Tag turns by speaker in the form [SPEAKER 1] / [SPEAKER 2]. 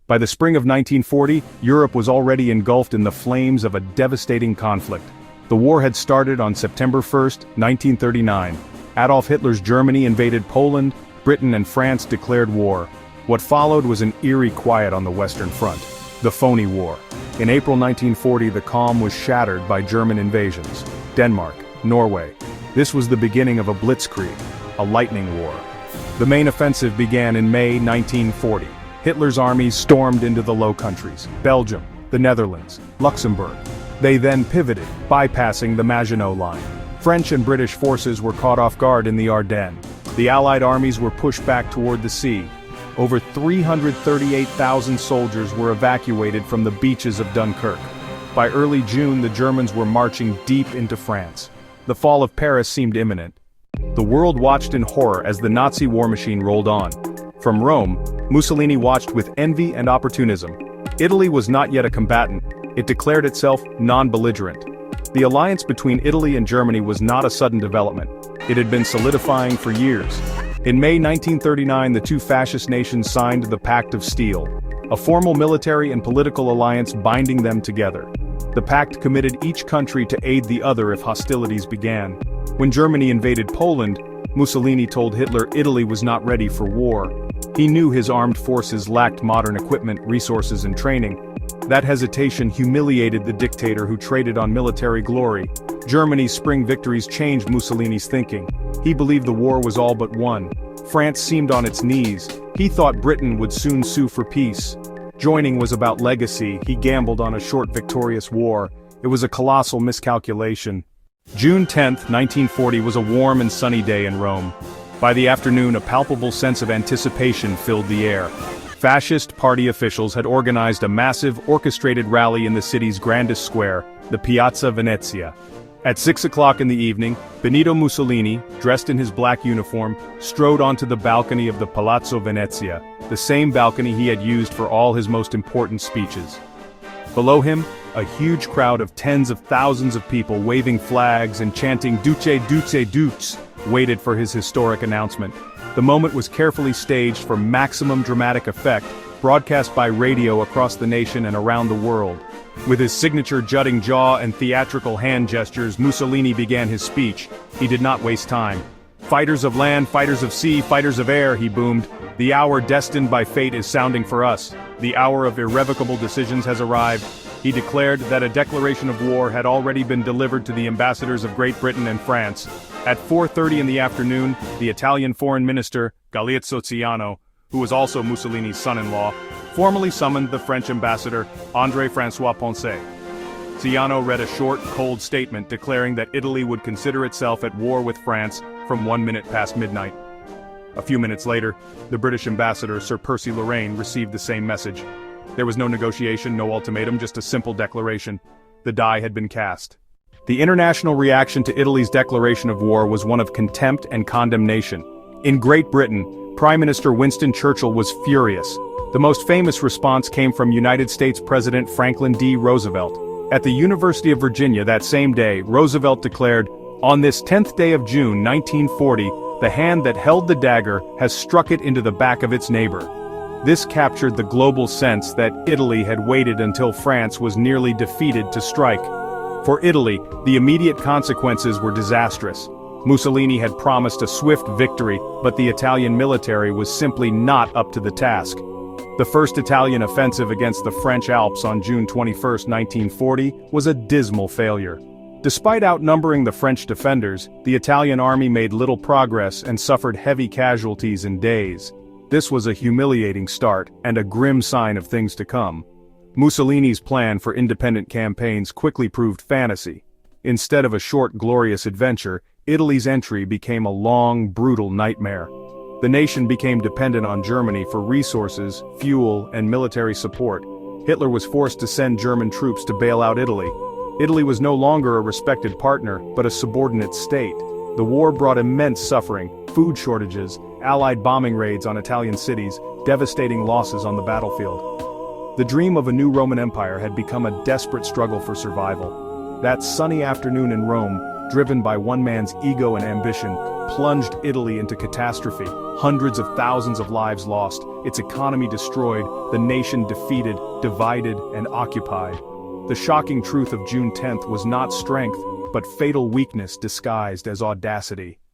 [SPEAKER 1] By the spring of 1940, Europe was already engulfed in the flames of a devastating conflict. The war had started on September 1, 1939. Adolf Hitler's Germany invaded Poland, Britain and France declared war. What followed was an eerie quiet on the Western Front. The phony war. In April 1940, the calm was shattered by German invasions. Denmark, Norway. This was the beginning of a blitzkrieg, a lightning war. The main offensive began in May 1940. Hitler's armies stormed into the Low Countries, Belgium, the Netherlands, Luxembourg. They then pivoted, bypassing the Maginot Line. French and British forces were caught off guard in the Ardennes. The Allied armies were pushed back toward the sea. Over 338,000 soldiers were evacuated from the beaches of Dunkirk. By early June, the Germans were marching deep into France. The fall of Paris seemed imminent. The world watched in horror as the Nazi war machine rolled on. From Rome, Mussolini watched with envy and opportunism. Italy was not yet a combatant. It declared itself non-belligerent. The alliance between Italy and Germany was not a sudden development. It had been solidifying for years. In May 1939, the two fascist nations signed the Pact of Steel, a formal military and political alliance binding them together. The pact committed each country to aid the other if hostilities began. When Germany invaded Poland, Mussolini told Hitler Italy was not ready for war. He knew his armed forces lacked modern equipment, resources and training. That hesitation humiliated the dictator who traded on military glory. Germany's spring victories changed Mussolini's thinking. He believed the war was all but won. France seemed on its knees. He thought Britain would soon sue for peace. Joining was about legacy. He gambled on a short victorious war. It was a colossal miscalculation. June 10, 1940 was a warm and sunny day in Rome. By the afternoon, a palpable sense of anticipation filled the air. Fascist party officials had organized a massive, orchestrated rally in the city's grandest square, the Piazza Venezia. At 6 o'clock in the evening, Benito Mussolini, dressed in his black uniform, strode onto the balcony of the Palazzo Venezia, the same balcony he had used for all his most important speeches. Below him, a huge crowd of tens of thousands of people waving flags and chanting Duce, Duce, Duce, waited for his historic announcement. The moment was carefully staged for maximum dramatic effect, broadcast by radio across the nation and around the world. With his signature jutting jaw and theatrical hand gestures, Mussolini began his speech. He did not waste time. "Fighters of land, fighters of sea, fighters of air," he boomed. "The hour destined by fate is sounding for us. The hour of irrevocable decisions has arrived." He declared that a declaration of war had already been delivered to the ambassadors of Great Britain and France. At 4:30 in the afternoon, the Italian foreign minister, Galeazzo Ciano, who was also Mussolini's son-in-law, formally summoned the French ambassador, André-François Poncet. Ciano read a short, cold statement declaring that Italy would consider itself at war with France from 1 minute past midnight. A few minutes later, the British ambassador, Sir Percy Lorraine, received the same message. There was no negotiation, no ultimatum, just a simple declaration. The die had been cast. The international reaction to Italy's declaration of war was one of contempt and condemnation. In Great Britain, Prime Minister Winston Churchill was furious. The most famous response came from United States President Franklin D. Roosevelt. At the University of Virginia that same day, Roosevelt declared, "On this 10th day of June 1940, the hand that held the dagger has struck it into the back of its neighbor." This captured the global sense that Italy had waited until France was nearly defeated to strike. For Italy, the immediate consequences were disastrous. Mussolini had promised a swift victory, but the Italian military was simply not up to the task. The first Italian offensive against the French Alps on June 21, 1940, was a dismal failure. Despite outnumbering the French defenders, the Italian army made little progress and suffered heavy casualties in days. This was a humiliating start and a grim sign of things to come. Mussolini's plan for independent campaigns quickly proved fantasy. Instead of a short, glorious adventure, Italy's entry became a long, brutal nightmare. The nation became dependent on Germany for resources, fuel, and military support. Hitler was forced to send German troops to bail out Italy. Italy was no longer a respected partner, but a subordinate state. The war brought immense suffering, food shortages, Allied bombing raids on Italian cities, devastating losses on the battlefield. The dream of a new Roman Empire had become a desperate struggle for survival. That sunny afternoon in Rome, driven by one man's ego and ambition, plunged Italy into catastrophe. Hundreds of thousands of lives lost, its economy destroyed, the nation defeated, divided, and occupied. The shocking truth of June 10th was not strength, but fatal weakness disguised as audacity.